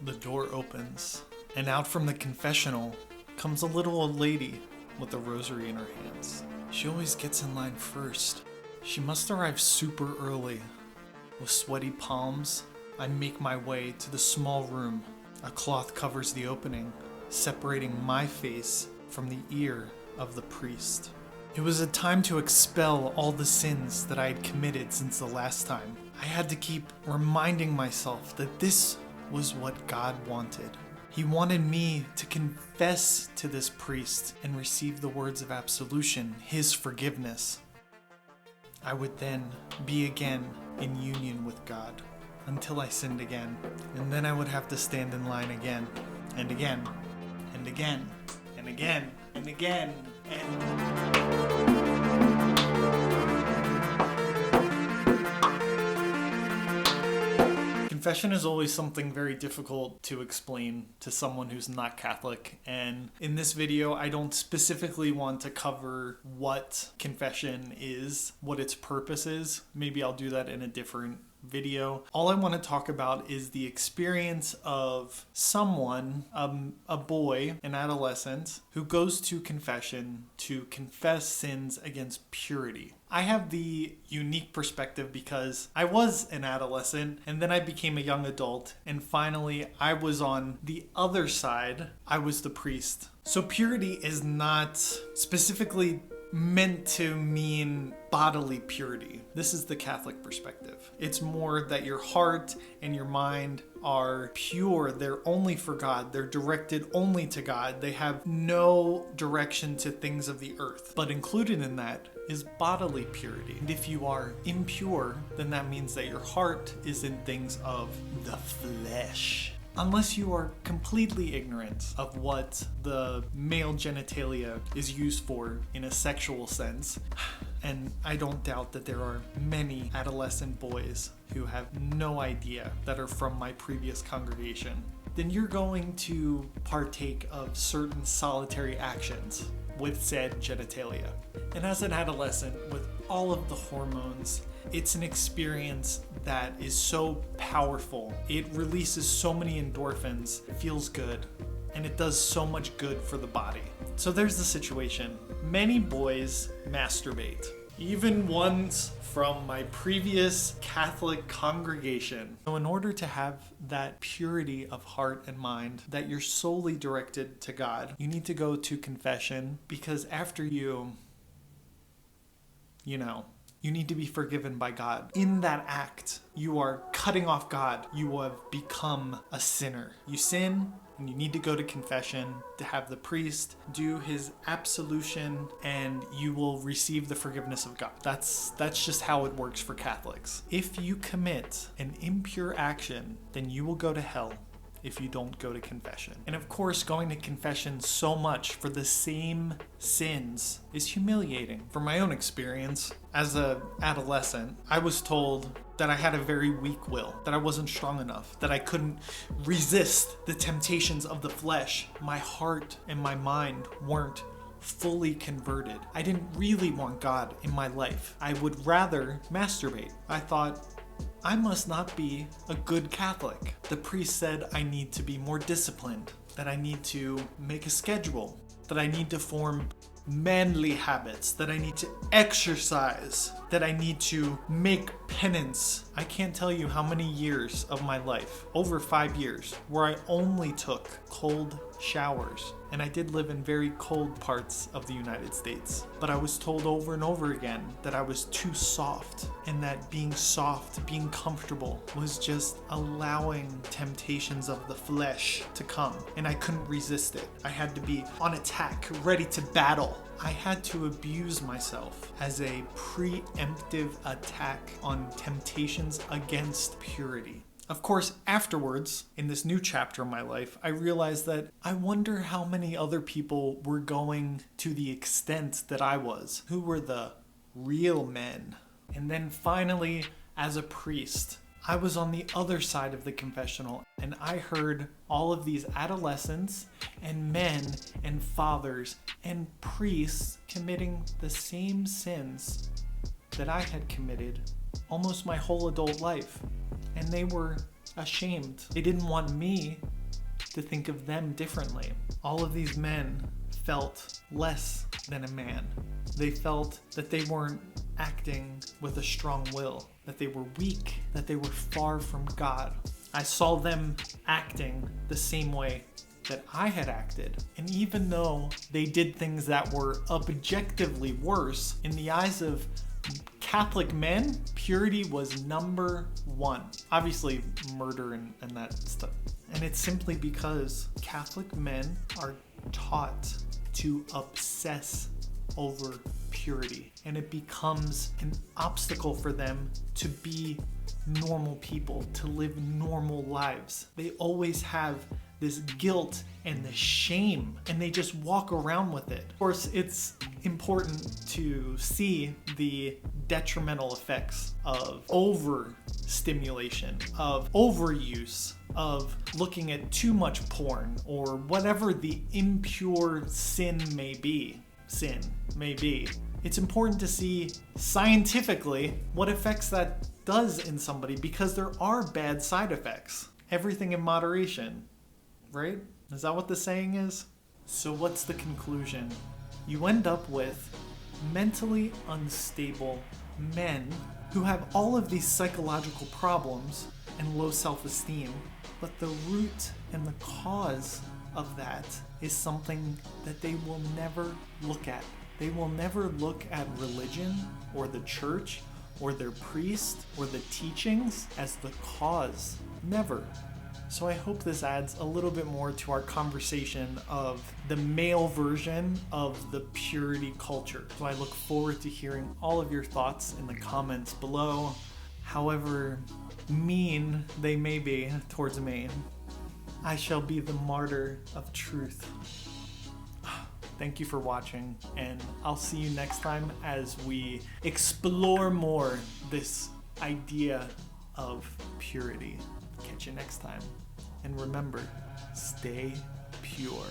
The door opens, and out from the confessional comes a little old lady with a rosary in her hands. She always gets in line first. She must arrive super early. With sweaty palms, I make my way to the small room. A cloth covers the opening, separating my face from the ear of the priest. It was a time to expel all the sins that I had committed since the last time. I had to keep reminding myself that this was what God wanted. He wanted me to confess to this priest and receive the words of absolution, his forgiveness. I would then be again in union with God until I sinned again, and then I would have to stand in line again and again and again and again and again Confession is always something very difficult to explain to someone who's not Catholic, and in this video I don't specifically want to cover what confession is, what its purpose is. Maybe I'll do that in a different video. All I want to talk about is the experience of someone, a boy, an adolescent, who goes to confession to confess sins against purity. I have the unique perspective because I was an adolescent and then I became a young adult, and finally I was on the other side. I was the priest. So purity is not specifically meant to mean bodily purity. This is the Catholic perspective. It's more that your heart and your mind are pure. They're only for God. They're directed only to God. They have no direction to things of the earth. But included in that is bodily purity. And if you are impure, then that means that your heart is in things of the flesh. Unless you are completely ignorant of what the male genitalia is used for in a sexual sense, and I don't doubt that there are many adolescent boys who have no idea that are from my previous congregation, then you're going to partake of certain solitary actions with said genitalia. And as an adolescent, with all of the hormones, it's an experience that is so powerful. It releases so many endorphins, it feels good, and it does so much good for the body. So there's the situation. Many boys masturbate, even ones from my previous Catholic congregation. So in order to have that purity of heart and mind, that you're solely directed to God, you need to go to confession, because after you need to be forgiven by God. In that act, you are cutting off God. You have become a sinner. You sin, and you need to go to confession to have the priest do his absolution, and you will receive the forgiveness of God. That's just how it works for Catholics. If you commit an impure action, then you will go to hell if you don't go to confession. And of course, going to confession so much for the same sins is humiliating. From my own experience, as an adolescent, I was told that I had a very weak will, that I wasn't strong enough, that I couldn't resist the temptations of the flesh. My heart and my mind weren't fully converted. I didn't really want God in my life. I would rather masturbate. I thought, I must not be a good Catholic. The priest said I need to be more disciplined, that I need to make a schedule, that I need to form manly habits, that I need to exercise, that I need to make penance. I can't tell you how many years of my life, over 5 years, where I only took cold showers. And I did live in very cold parts of the United States. But I was told over and over again that I was too soft, and that being soft, being comfortable, was just allowing temptations of the flesh to come. And I couldn't resist it. I had to be on attack, ready to battle. I had to abuse myself as a preemptive attack on temptations against purity. Of course, afterwards, in this new chapter of my life, I realized that I wonder how many other people were going to the extent that I was. Who were the real men? And then finally, as a priest, I was on the other side of the confessional, and I heard all of these adolescents and men and fathers and priests committing the same sins that I had committed almost my whole adult life. And they were ashamed. They didn't want me to think of them differently. All of these men felt less than a man. They felt that they weren't acting with a strong will, that they were weak, that they were far from God. I saw them acting the same way that I had acted. And even though they did things that were objectively worse, in the eyes of Catholic men, purity was number one. Obviously, murder and that stuff. And it's simply because Catholic men are taught to obsess over purity. And it becomes an obstacle for them to be normal people, to live normal lives. They always have this guilt and this shame, and they just walk around with it. Of course, it's important to see the detrimental effects of overstimulation, of overuse, of looking at too much porn, or whatever the impure sin may be. It's important to see scientifically what effects that does in somebody, because there are bad side effects. Everything in moderation, right? Is that what the saying is? So what's the conclusion? You end up with mentally unstable men who have all of these psychological problems and low self-esteem, but the root and the cause of that is something that they will never look at. They will never look at religion or the church or their priest or the teachings as the cause. Never. So I hope this adds a little bit more to our conversation of the male version of the purity culture. So I look forward to hearing all of your thoughts in the comments below, however mean they may be towards me. I shall be the martyr of truth. Thank you for watching, and I'll see you next time as we explore more this idea of purity. Catch you next time. And remember, stay pure.